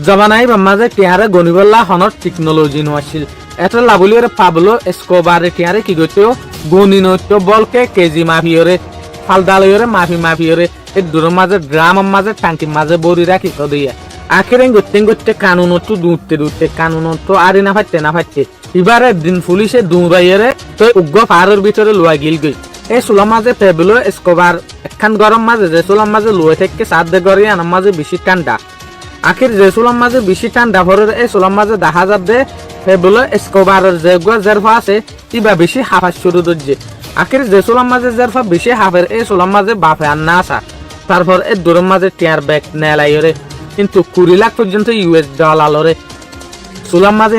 জবানাই বাম্মাজে টিয়ারে গনিবল্লা Honor technology নোয়াছিল এটা লাবুলিয়রে Pablo এসকোবারে টিয়ারে কি গইতো গনিনত বলকে কেজি মাফিয়রে ফালদালয়রে মাফিয়রে এ দূরের মাঝে গ্রামের মাঝে টাঙ্কির মাঝে বড়ি রাখি তো দিয়া আখেরে গতে কানুনত দূরতে কানুনত আরে না ফাইতে এবারে দিন পুলিশে দৌড়াইয়েরে তো উগ্র পাহাড়ের ভিতরে লোয়া গিল গই এই চুলার মাঝে পেবলো এসকোবার একখান গরম মাঝে যে চুলার মাঝে লোয়ে থেকে সাত দে গড়ি আনার মাঝে বেশি ঠান্ডা আখির যে চুলার মাঝে বেশি ঠান্ডা ভরের এই চুলার মাঝে দেখা যাবে পেবলো এসকোবারের যে জেরফা আছে ইবা বেশি হাফাস শুরু দরজে আখির যে চুলার মাঝে জেরফা বেশি হাফের এই চুলার মাঝে বাপে আর না আসা তারপর এই দূরের মাঝে টিয়ার ব্যাগ নেলাইরে কিন্তু 20 লাখ পর্যন্ত ইউএস ডলারে চুলার মাঝে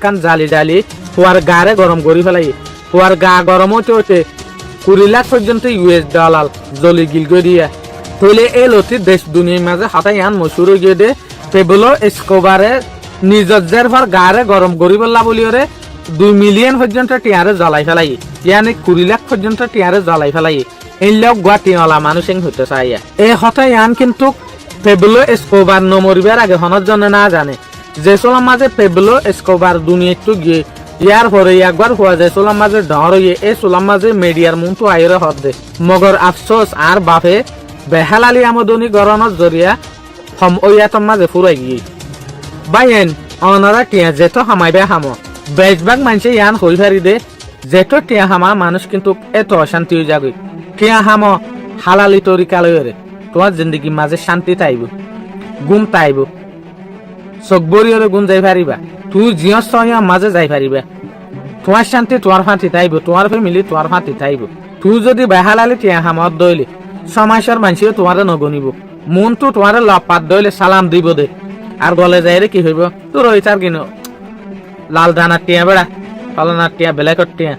কান জালি ডালি হওয়ার গারে গরম করি ফেলাই হওয়ার গা গরম হতে 20 লাখ পর্যন্ত ইউএস ডলার জলি গিল দিয়া তৈলে এই লতি দেশ দুনিয়ার মাঝে হাতাই আন মশুর গিয়ে দে পেবলো এসকোবারে নিজের জেরফার গারে গরম করি বললা বলিওরে 2 মিলিয়ন পর্যন্ত টিয়ারে জ্বালাই ফেলাই ইয়ানি 20 লাখ পর্যন্ত টিয়ারে জ্বালাই ফেলাই এই লোক গুয়াটিওয়ালা মানুষ হইতে চাইয়া এই হতাই আন কিন্তু পেবলো এসকোবার নমরিবার আগে হনার জন্য না জানে যে চলার মাঝে পেবলো এসকোবার দুনিয়াতে গিয়ে ইয়ার পরে একবার হওয়া যায় চলার মাঝে ডর হইয়ে এই চলার মাঝে মিডিয়ার মুন্টু আইরে হদ দে মগর আফসোস আর বাপে বেহালালি আমদনি গরনের জরিয়া হম ওয়াতর মাঝে ফুরাই গিয়ে বাইন অনারা টিয়া যেত হামাইবে হামো বেশভাগ মানুষে ইয়ান হই ফারি দে যেত টিয়া হামা মানুষ কিন্তু এত অশান্তি হয়ে যাবে টিয়া হামো হালালি তরিকা লইরে তোমার জিন্দগির মাঝে শান্তি তাইব গুম তাইব সকবরিয়রে গুণ যাই পারিবা তুই জিয়স মাঝে যাই পারিবা তোমার শান্তি তোমার ফাঁতি তাইব তোমার ফ্যামিলি তোমার ফাঁতি তাইব তুই যদি বেহালালি টিয়া হামত দইলে সমাজের মানুষও তোমার নগনিব মন তো তোমার লপাত দইলে সালাম দিব দে আর গলে যাই রে কি হইব তোর ওই চার কিনো লাল দানার টিয়া বেড়া ফলনার টিয়া বেলাকর টিয়া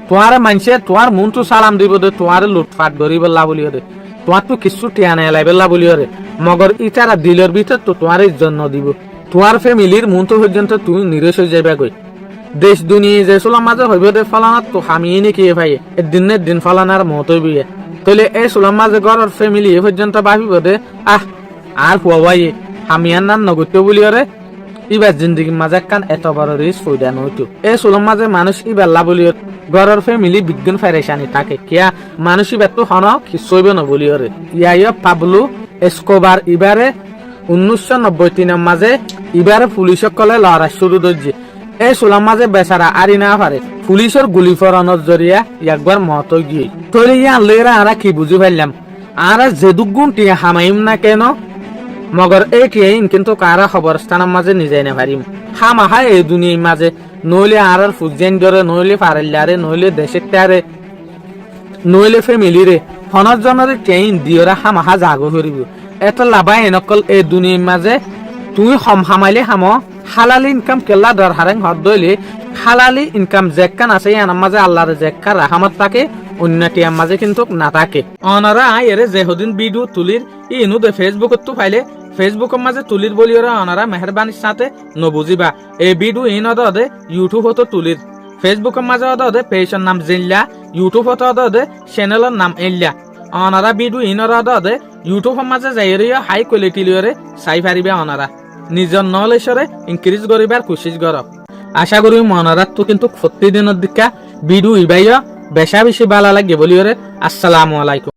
তোমার মানুষে তোমার মন তো সালাম দিব দে তোমার লুটফাট গরিব বলিও দে তোমার তো কিছু টিয়া নেই লাইবেলা বলিও রে মগর ইটারা দিলের ভিতর তো তোমার জন্য দিব তোমার ফ্যামিলির মন তো পর্যন্ত তুমি নিরেশ হয়ে যাবে কই দেশ দুনিয়া যে চলার মাঝে হইব দে ফলানার তো হামিয়ে নাকি ভাই দিনের দিন ফলানার মত হইবে তাহলে এই চলার মাঝে ঘরের ফ্যামিলি এ পর্যন্ত ভাবিব দে আর হুয়াই হামিয়ার নাম নগত্য বলিও রে ইবার জিন্দগির মাঝে কান এত বড় রিস্ক হইয়া নইতো এই চলার মাঝে মানুষ ইবার লা বলিও ঘরের ফ্যামিলি বিজ্ঞান ফেরেশানি থাকে কিয়া মানুষ ইবার তো হন খিসইবে না বলিও রে ইয়া পাবলো এসকোবার ইবারে 1993 মাঝে ইবারে পুলিশক কলে লড়াই শুরু দর্জি এই চুলার মাঝে বেচারা আরি না পারে পুলিশের গুলি ফরানোর জরিয়া একবার মত গিয়ে তৈরি ইয়ান লেরা আরা কি বুঝি ফেললাম আর যে দুগুণ টিয়া হামাইম না কেন মগর এই টিয়াইন কিন্তু কারা খবর স্থানের মাঝে নিজে না পারিম হামাহা এই দুনিয়ার মাঝে নইলে আর ফুজেন ধরে নইলে পারেল্লারে নইলে দেশের টারে নইলে ফ্যামিলিরে ফোনের জন্য টিয়াইন দিওরা হামাহা জাগো করিব এত লাভাই নকল এই দুনিয়ার মাঝে তুই হামাইলে হামো হালালি ইনকাম কেলা দর হারেং হদ দইলে হালালি ইনকাম জেক্কান আছে আনার মাঝে আল্লাহর জেক্কা রাহামত থাকে অন্যটিয়ার মাঝে কিন্তু না থাকে অনারা এরে যেহদিন ভিডিও তুলির ইনু দে ফেসবুকত তো ফাইলে ফেসবুকের মাঝে তুলির বলিওরা অনারা মেহরবানির সাথে নবুজিবা এই ভিডিও ইন দে ইউটিউব হতো তুলির ফেসবুকের মাঝে দে পেজের নাম জিল্লা ইউটিউব হতো দে চ্যানেলের নাম এল্লা অনারা ভিডিও ইনরা দে ইউটিউবের মাঝে যাইরিয়া হাই কোয়ালিটি লিওরে চাই পারিবে অনারা নিজের নলেজরে ইনক্রিজ করিবার কোশিশ কর আশা করি মনারাত তো কিন্তু প্রতিদিনের দিকা ভিডিও ইবাইয়া বেশা বেশি ভালো লাগে বলিওরে আসসালামু আলাইকুম।